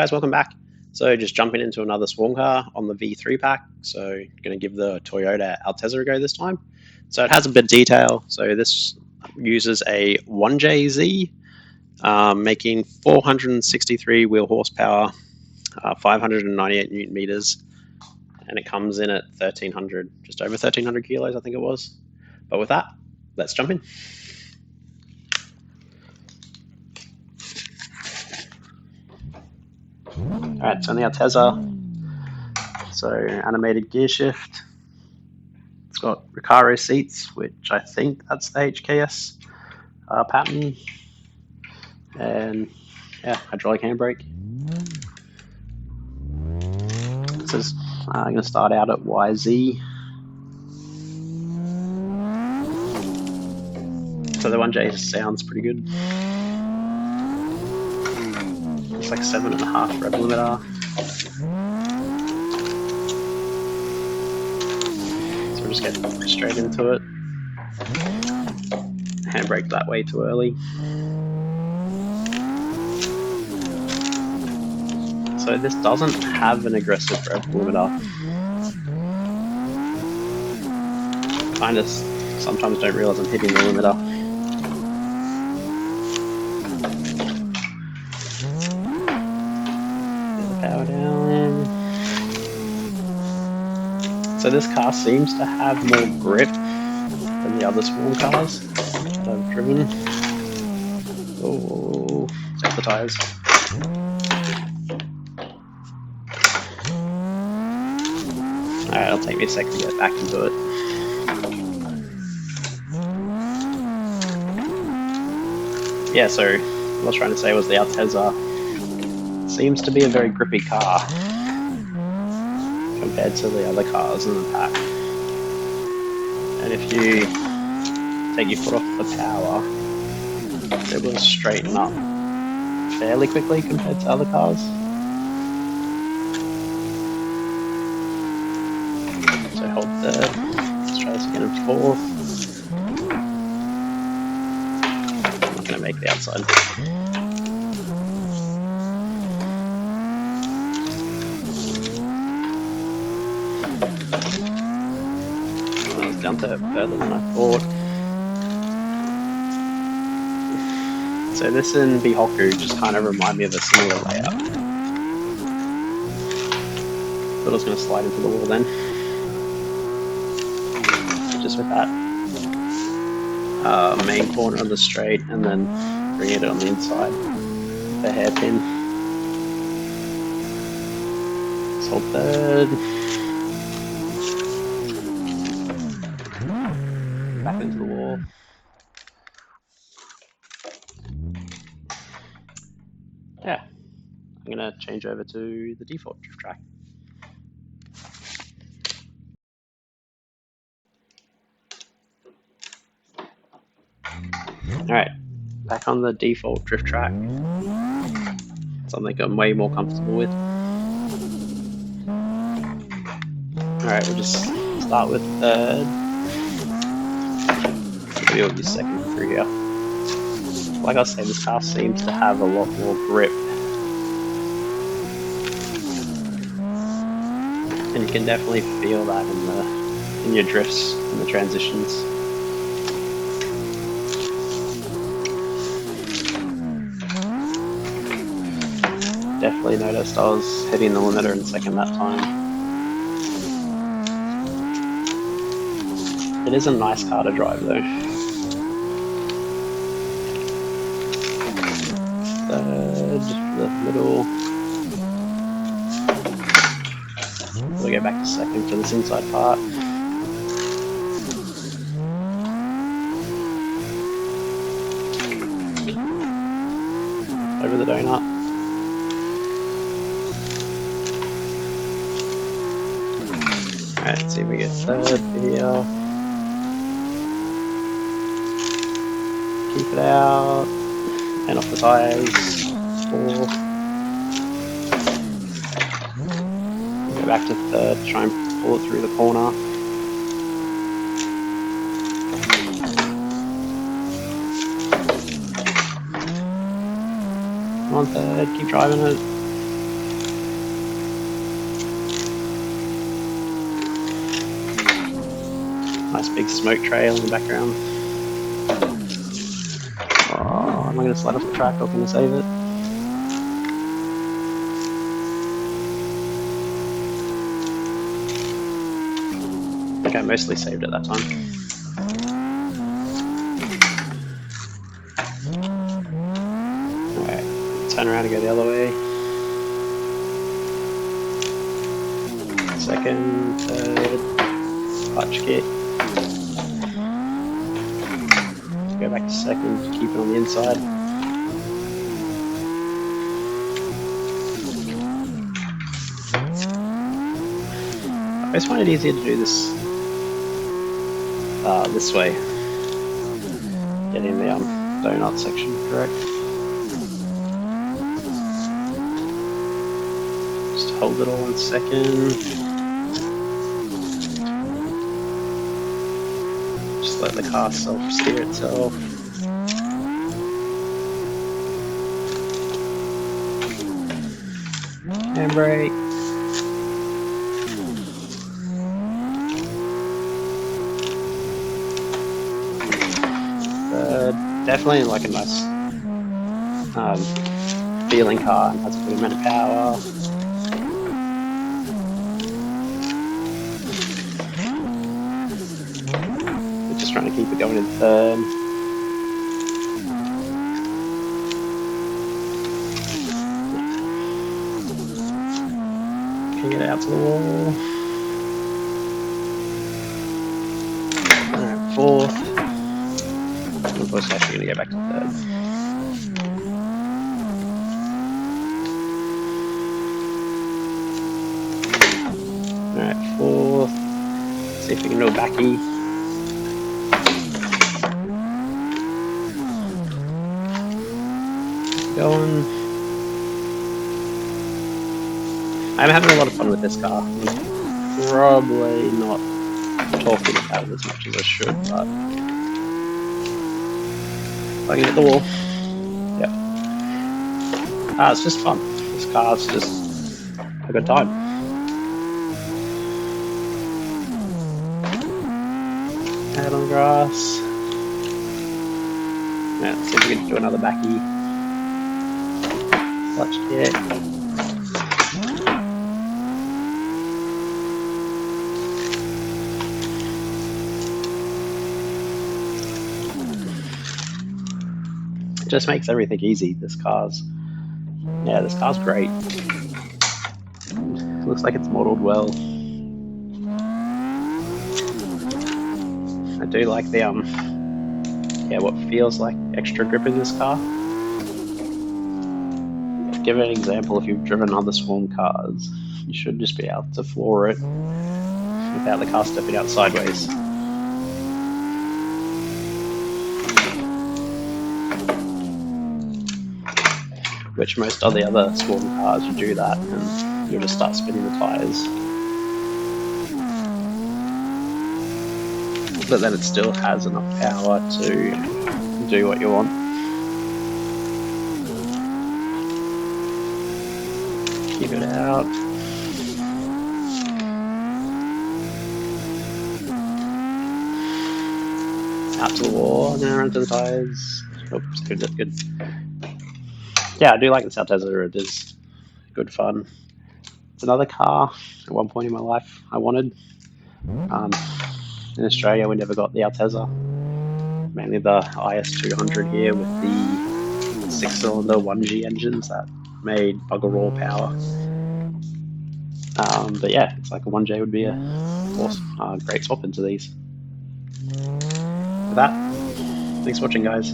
guys, welcome back. So just jumping into another Swarm car on the V3 pack. So going to give the Toyota Altezza a go this time. So it has a bit of detail. So this uses a 1JZ, making 463 wheel horsepower, 598 Newton meters, and it comes in at 1300, just over 1300 kilos, I think it was. But with that, let's jump in. Alright, so on the Altezza, so animated gear shift. It's got Recaro seats, which I think that's the HKS pattern. And yeah, hydraulic handbrake. This is going to start out at YZ. So the 1J sounds pretty good. It's like 7.5 rev limiter. So we'll just get straight into it. Handbrake that way too early. So this doesn't have an aggressive rev limiter. Kind of sometimes don't realize I'm hitting the limiter. Power down. So this car seems to have more grip than the other Swarm cars that I've driven. Oh, check the tires. Alright, it'll take me a second to get back into it. Yeah, so what I was trying to say was the Altezza seems to be a very grippy car compared to the other cars in the pack. And if you take your foot off the power, it will straighten up fairly quickly compared to other cars. So hold third, let's try this again in fourth. I'm not going to make the outside. I was down to further than I thought. So this and Bihoku just kind of remind me of a similar layout. Thought I was going to slide into the wall then. Just with that main corner on the straight and then bring it on the inside with the hairpin. Let's hold third. Back into the wall. Yeah, I'm going to change over to the default drift track. Alright, back on the default drift track. Something I'm way more comfortable with. Alright, we'll just start with third. Maybe we'll use second through here. Like I was saying, this car seems to have a lot more grip. And you can definitely feel that in your drifts and the transitions. Definitely noticed I was hitting the limiter in second that time. It is a nice car to drive though. Third, the middle. We'll go back to second for this inside part. Over the donut. Alright, let's see if we get third here. Keep it out. And off the tires. Four. Go back to third, try and pull it through the corner. Come on third, keep driving it. Nice big smoke trail in the background. Oh, am I going to slide off the track or can I save it? I think I mostly saved it that time. Alright, turn around and go the other way. Second, third, clutch kick. Go back to second, keep it on the inside. I always find it easier to do this this way. Getting the donut section correct. Just hold it all 1 second. Just let the car self-steer itself. Handbrake. Definitely like a nice feeling car and has a good amount of power. We're just trying to keep it going in third. Can get it out to the wall. Alright, fourth. Of course, actually going to go back to third. Alright, fourth. See if we can do a backy. Going. I'm having a lot of fun with this car. I'm probably not talking about it as much as I should, but I can hit the wall. Yeah. It's just fun. This car's just a good time. Head on the grass. Yeah, let's see if we can do another backy. Clutch kick. It just makes everything easy. This car's great. It looks like it's modeled well. I do like the what feels like extra grip in this car. Give an example, if you've driven other Swarm cars, you should just be able to floor it without the car stepping out sideways. Which most of the other Swarm cars, you do that and you'll just start spinning the tyres. But then it still has enough power to do what you want. Keep it out. Out to the wall, and then around to the tyres. Oops, good, that's good. Yeah, I do like this Altezza. It is good fun. It's another car at one point in my life I wanted. In Australia, we never got the Altezza. Mainly the IS200 here with the 6-cylinder 1G engines that made bugger all power. But yeah, it's like a 1J would be a awesome, great swap into these. With that, thanks for watching, guys.